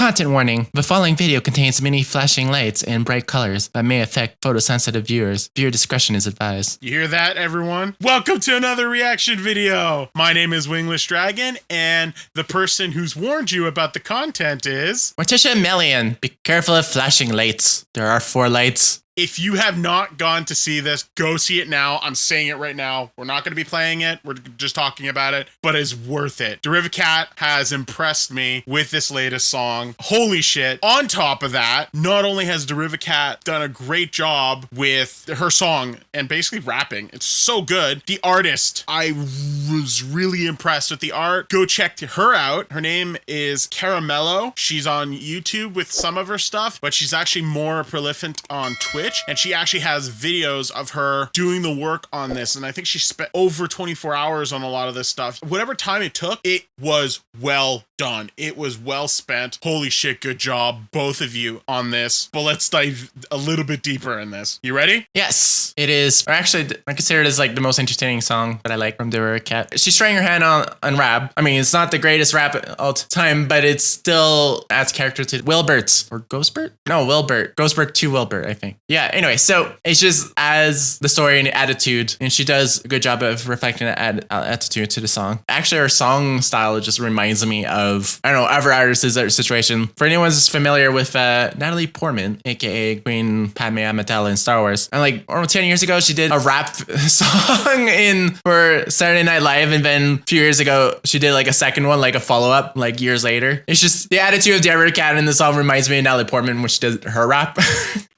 Content warning. The following video contains many flashing lights and bright colors that may affect photosensitive viewers. Viewer discretion is advised. You hear that, everyone? Welcome to another reaction video. My name is Wingless Dragon, and the person who's warned you about the content is... Morticia Million. Be careful of flashing lights. There are 4 lights. If you have not gone to see this, go see it now. I'm saying it right now. We're not going to be playing it. We're just talking about it, but it's worth it. Derivakat has impressed me with this latest song. Holy shit. On top of that, not only has Derivakat done a great job with her song and basically rapping, it's so good. The artist, I was really impressed with the art. Go check her out. Her name is Qaramello. She's on YouTube with some of her stuff, but she's actually more prolific on Twitch. And she actually has videos of her doing the work on this. And I think she spent over 24 hours on a lot of this stuff. Whatever time it took, it was well done. It was well spent. Holy shit, good job, both of you, on this. But let's dive a little bit deeper in this. You ready? Yes, it is. Or actually, I consider it as like the most entertaining song that I like from Derivakat. She's trying her hand on rap. I mean, it's not the greatest rap of all time, but it still adds character to Wilbert. Or Ghostbert? No, Wilbert. Ghostbert to Wilbert, I think. Yeah, anyway, so it's just as the story and attitude, and she does a good job of reflecting that attitude to the song. Actually, her song style just reminds me of, I don't know, other artists' situation. For anyone who's familiar with Natalie Portman, aka Queen Padme Amidala in Star Wars, and like almost 10 years ago, she did a rap song for Saturday Night Live, and then a few years ago, she did like a second one, like a follow-up, like years later. It's just the attitude of Derivakat in the song reminds me of Natalie Portman when she did her rap.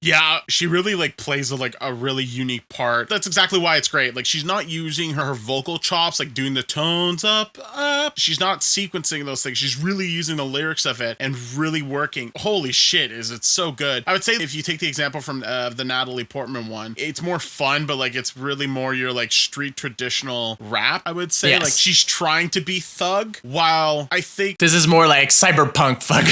Yeah, she really like plays a really unique part. That's exactly why it's great. Like, she's not using her vocal chops, like doing the tones up. She's not sequencing those things. She's really using the lyrics of it and really working. Holy shit, is it so good. I would say if you take the example from the Natalie Portman one, it's more fun, but like it's really more your like street traditional rap, I would say. Yes. Like, she's trying to be thug, while I think this is more like cyberpunk fuck.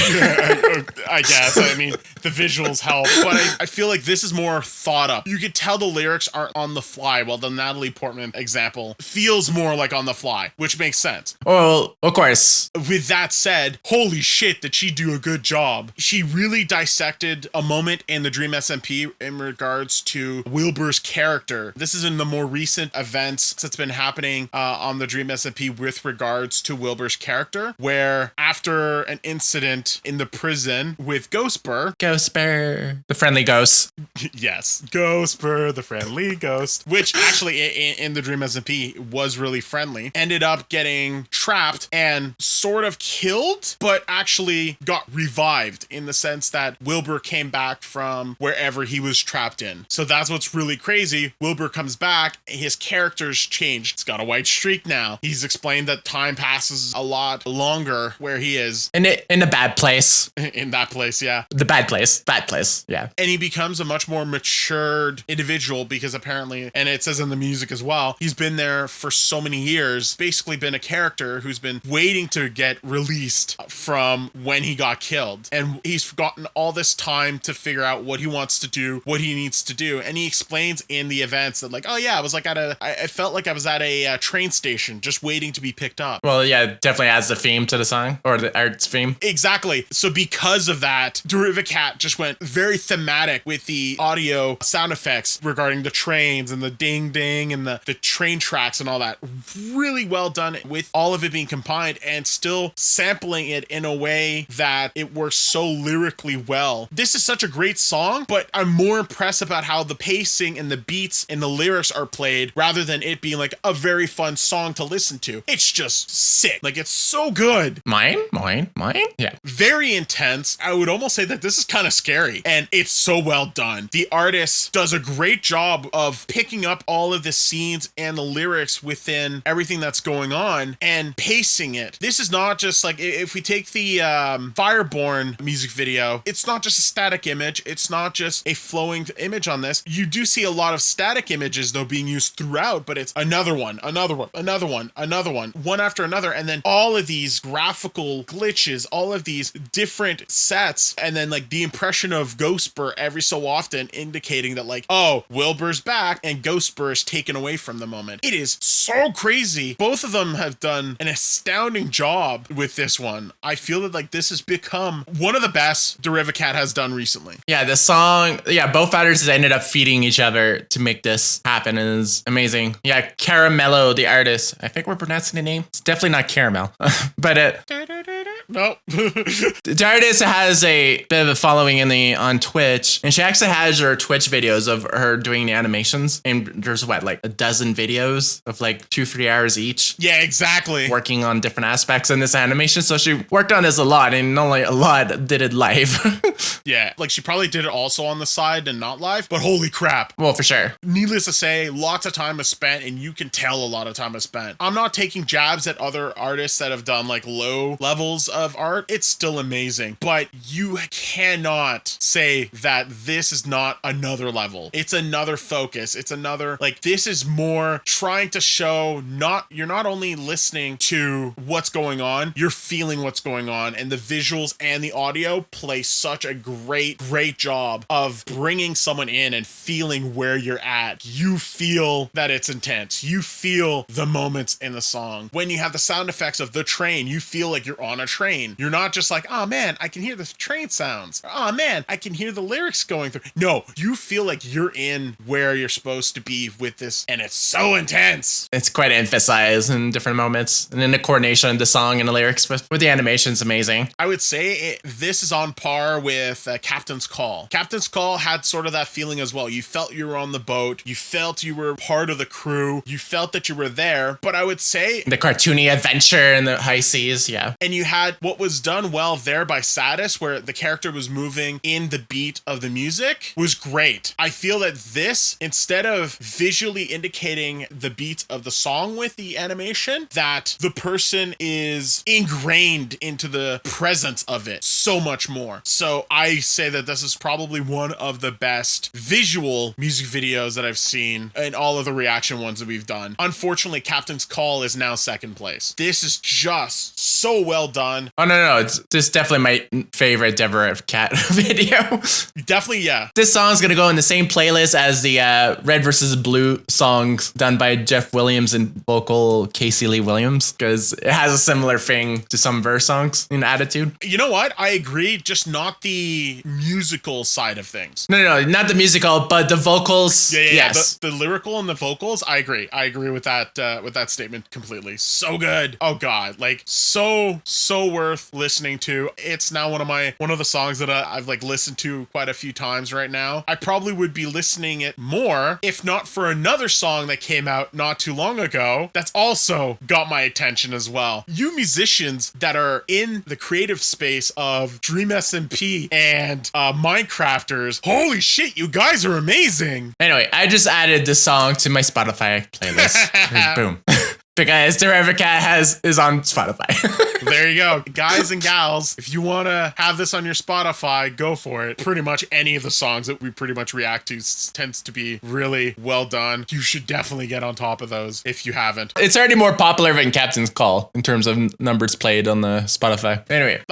I guess. I mean, the visuals help, but I feel like this is more thought up. You could tell the lyrics aren't on the fly, while the Natalie Portman example feels more like on the fly, which makes sense. Well, of course. With that said, holy shit, did she do a good job. She really dissected a moment in the Dream SMP in regards to Wilbur's character. This is in the more recent events that's been happening on the Dream SMP with regards to Wilbur's character, where after an incident in the prison with Ghostbur, the friendly ghost. Yes, Ghostbur, the friendly ghost, which actually in the Dream SMP was really friendly, ended up getting trapped and sort of killed, but actually got revived in the sense that Wilbur came back from wherever he was trapped in. So that's what's really crazy. Wilbur comes back, his character's changed. He's got a white streak now. He's explained that time passes a lot longer where he is. In a bad place. In that place, yeah. The bad place. Bad place, yeah. And he becomes a much more matured individual because apparently, and it says in the music as well, he's been there for so many years, basically been a character who's been waiting to get released from when he got killed. And he's gotten all this time to figure out what he wants to do, what he needs to do. And he explains in the events that like, oh yeah, I was like I felt like I was at a train station just waiting to be picked up. Well, yeah, definitely adds the theme to the song, or the art's theme. Exactly. So because of that, Derivakat just went very thematic with the audio sound effects regarding the trains and the ding ding and the train tracks and all that. Really well done with all of it being combined and still sampling it in a way that it works so lyrically well. This is such a great song, but I'm more impressed about how the pacing and the beats and the lyrics are played rather than it being like a very fun song to listen to. It's just sick. Like, it's so good. Mine? Yeah. Very intense. I would almost say that this is kind of scary, and it's so well done. The artist does a great job of picking up all of the scenes and the lyrics within everything that's going on and pacing it. This is not just like, if we take the Fireborn music video, it's not just a static image. It's not just a flowing image on this. You do see a lot of static images though being used throughout, but it's another one, one after another. And then all of these graphical glitches, all of these different sets, and then like the impression of Ghostbur every so often indicating that like, oh, Wilbur's back and Ghostbur's taken away from the moment. It is so crazy. Both of them have done an astounding job with this one. I feel that like this has become one of the best Derivakat has done recently. Yeah, the song, both artists ended up feeding each other to make this happen. It is amazing. Yeah, Qaramello, the artist. I think we're pronouncing the name. It's definitely not caramel, but no. the artist has a bit of a following on Twitch, and she actually has her Twitch videos of her doing the animations. And there's like a dozen videos of like 2-3 hours each. Yeah, exactly. Working on different aspects in this animation. So she worked on this a lot, and not only a lot, did it live. Yeah, like she probably did it also on the side and not live, but holy crap. Well, for sure. Needless to say, lots of time was spent, and you can tell a lot of time was spent. I'm not taking jabs at other artists that have done like low levels of art. It's still amazing, but you cannot say that this is not another level. It's another focus. It's another, like, this is more trying to show you're not only listening to what's going on, you're feeling what's going on, and the visuals and the audio play such a great job of bringing someone in and feeling where you're at. You feel that it's intense. You feel the moments in the song. When you have the sound effects of the train, you feel like you're on a train. You're not just like, oh man, I can hear the train sounds. Oh man, I can hear the lyrics going through. No, you feel like you're in where you're supposed to be with this, and it's so intense. It's quite emphasized in different moments, and then the coordination of the song and the lyrics with the animation's amazing. I would say this is on par with Captain's Call. Captain's Call had sort of that feeling as well. You felt you were on the boat. You felt you were part of the crew. You felt that you were there. But I would say the cartoony adventure in the high seas, yeah. And you had what was done well there by SAD-ist, where the character was moving in the beat of the music, was great. I feel that this, instead of visually indicating the beat of the song with the animation, that the person is ingrained into the presence of it so much more. So I say that this is probably one of the best visual music videos that I've seen in all of the reaction ones that we've done. Unfortunately, Captain's Call is now second place. This is just so well done. Oh, no. This is definitely my favorite Derivakat video. Definitely, yeah. This song's going to go in the same playlist as the Red versus Blue songs done by Jeff Williams and vocal Casey Lee Williams, because it has a similar thing to some verse songs in attitude. You know what? I agree, just not the musical side of things. No, not the musical, but the vocals. Yeah. Yes. The lyrical and the vocals, I agree. I agree with that statement completely. So good. Oh God, like so worth listening to. It's now one of the songs that I've like listened to quite a few times right now. I probably would be listening it more if not for another song that came out not too long ago that's also got my attention as well. You musicians that are in the creative space of Dream SMP and Minecrafters, holy shit, you guys are amazing. Anyway, I just added this song to my Spotify playlist. Boom. Because Derivakat is on Spotify. There you go. Guys and gals, if you want to have this on your Spotify, go for it. Pretty much any of the songs that we pretty much react to tends to be really well done. You should definitely get on top of those if you haven't. It's already more popular than Captain's Call in terms of numbers played on the Spotify. Anyway.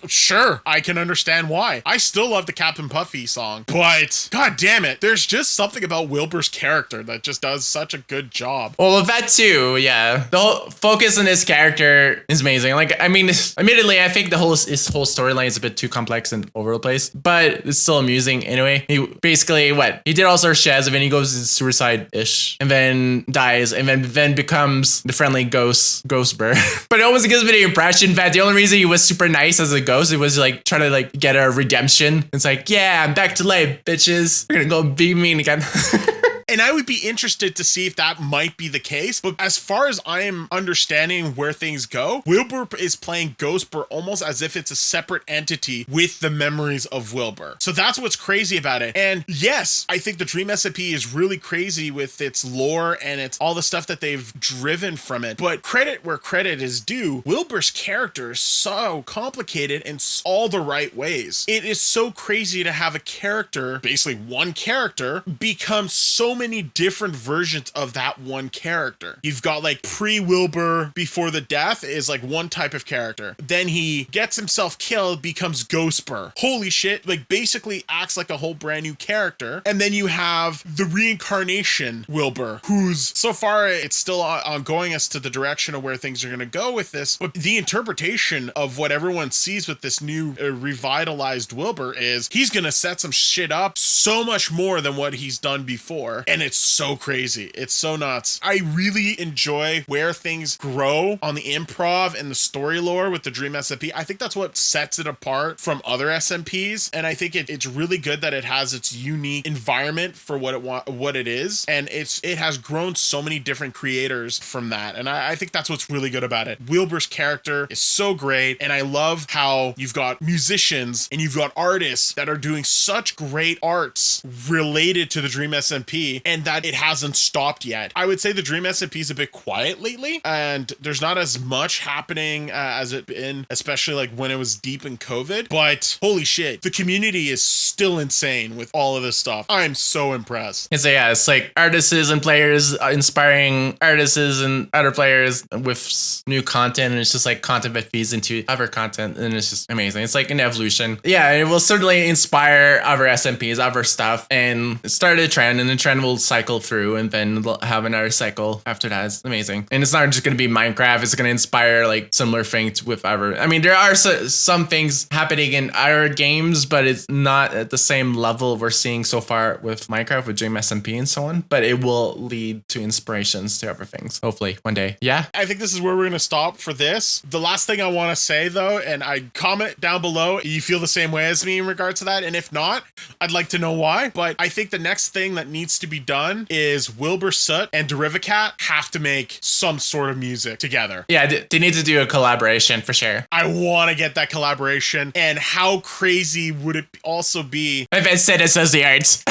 Sure, I can understand why. I still love the Captain Puffy song, but god damn it, there's just something about Wilbur's character that just does such a good job. Well, with that too, yeah. The whole focus on his character is amazing. Like, I mean, admittedly, I think his whole storyline is a bit too complex and over the place, but it's still amusing anyway. He basically, he did all sorts of shaz, and then he goes suicide-ish, and then dies, and then becomes the friendly Ghostbur. But it almost gives me the impression that the only reason he was super nice as a ghost, it was like trying to like get a redemption. It's like, yeah, I'm back to life, bitches. We're gonna go be mean again. And I would be interested to see if that might be the case. But as far as I am understanding where things go, Wilbur is playing Ghostbur almost as if it's a separate entity with the memories of Wilbur. So that's what's crazy about it. And yes, I think the Dream SMP is really crazy with its lore and it's all the stuff that they've driven from it. But credit where credit is due, Wilbur's character is so complicated in all the right ways. It is so crazy to have a character, basically one character, become so many different versions of that one character. You've got like pre-Wilbur before the death is like one type of character. Then he gets himself killed, becomes Ghostbur. Holy shit, like basically acts like a whole brand new character. And then you have the reincarnation Wilbur, who's so far it's still ongoing as to the direction of where things are going to go with this. But the interpretation of what everyone sees with this new revitalized Wilbur is he's going to set some shit up so much more than what he's done before. And it's so crazy. It's so nuts. I really enjoy where things grow on the improv and the story lore with the Dream SMP. I think that's what sets it apart from other SMPs. And I think it's really good that it has its unique environment for what it is. And it has grown so many different creators from that. And I think that's what's really good about it. Wilbur's character is so great. And I love how you've got musicians and you've got artists that are doing such great arts related to the Dream SMP, and that it hasn't stopped yet. I would say the Dream SMP is a bit quiet lately, and there's not as much happening as it been, especially like when it was deep in COVID. But holy shit, the community is still insane with all of this stuff. I'm so impressed. And so yeah, it's like artists and players inspiring artists and other players with new content, and it's just like content that feeds into other content, and it's just amazing. It's like an evolution. Yeah, it will certainly inspire other SMPs, other stuff, and start a trend, and the trend will cycle through, and then they'll have another cycle after that. It's amazing. And it's not just going to be Minecraft, it's going to inspire like similar things with other. I mean, there are some things happening in other games, but it's not at the same level we're seeing so far with Minecraft, with Dream SMP and so on, but it will lead to inspirations to other things, hopefully one day. Yeah. I think this is where we're going to stop for this. The last thing I want to say though, and I comment down below, you feel the same way as me in regards to that. And if not, I'd like to know why. But I think the next thing that needs to be done is Wilbur Soot and Derivakat have to make some sort of music together. Yeah, they need to do a collaboration for sure. I want to get that collaboration. And how crazy would it also be if it said it says the arts?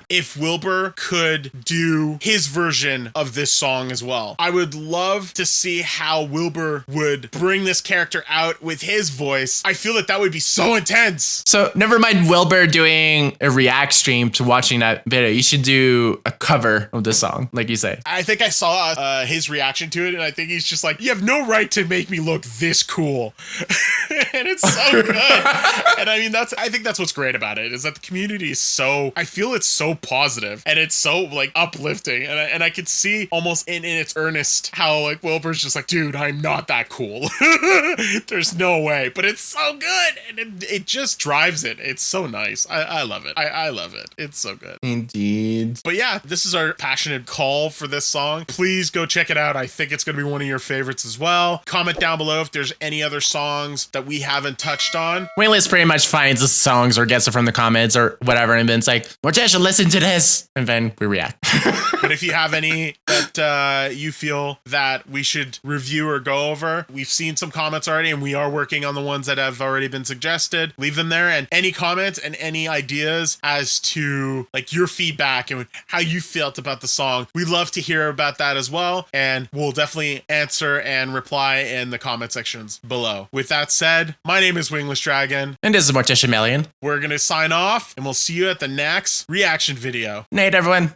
If Wilbur could do his version of this song as well. I would love to see how Wilbur would bring this character out with his voice. I feel that would be so intense. So never mind Wilbur doing a react stream to watching that video. You should do a cover of this song, like you say. I think I saw his reaction to it, and I think he's just like, you have no right to make me look this cool. And it's so good. And I mean, I think that's what's great about it, is that the community is so, I feel it's so positive and it's so like uplifting, and I could see almost in its earnest how like Wilbur's just like, dude, I'm not that cool. There's no way, but it's so good, and it just drives it. It's so nice. I love it. I love it. It's so good. Indeed. But yeah, this is our passionate call for this song. Please go check it out. I think it's going to be one of your favorites as well. Comment down below if there's any other songs that we haven't touched on. Wingless pretty much finds the songs or gets it from the comments or whatever, and then it's like, Morticia, listen to this, and then we react. But if you have any that you feel that we should review or go over, we've seen some comments already, and we are working on the ones that have already been suggested. Leave them there, and any comments and any ideas as to like your feedback and how you felt about the song, we'd love to hear about that as well, and we'll definitely answer and reply in the comment sections below. With that said, my name is Wingless Dragon, and this is Morticia Million. We're gonna sign off, and we'll see you at the next reaction video. Night, everyone.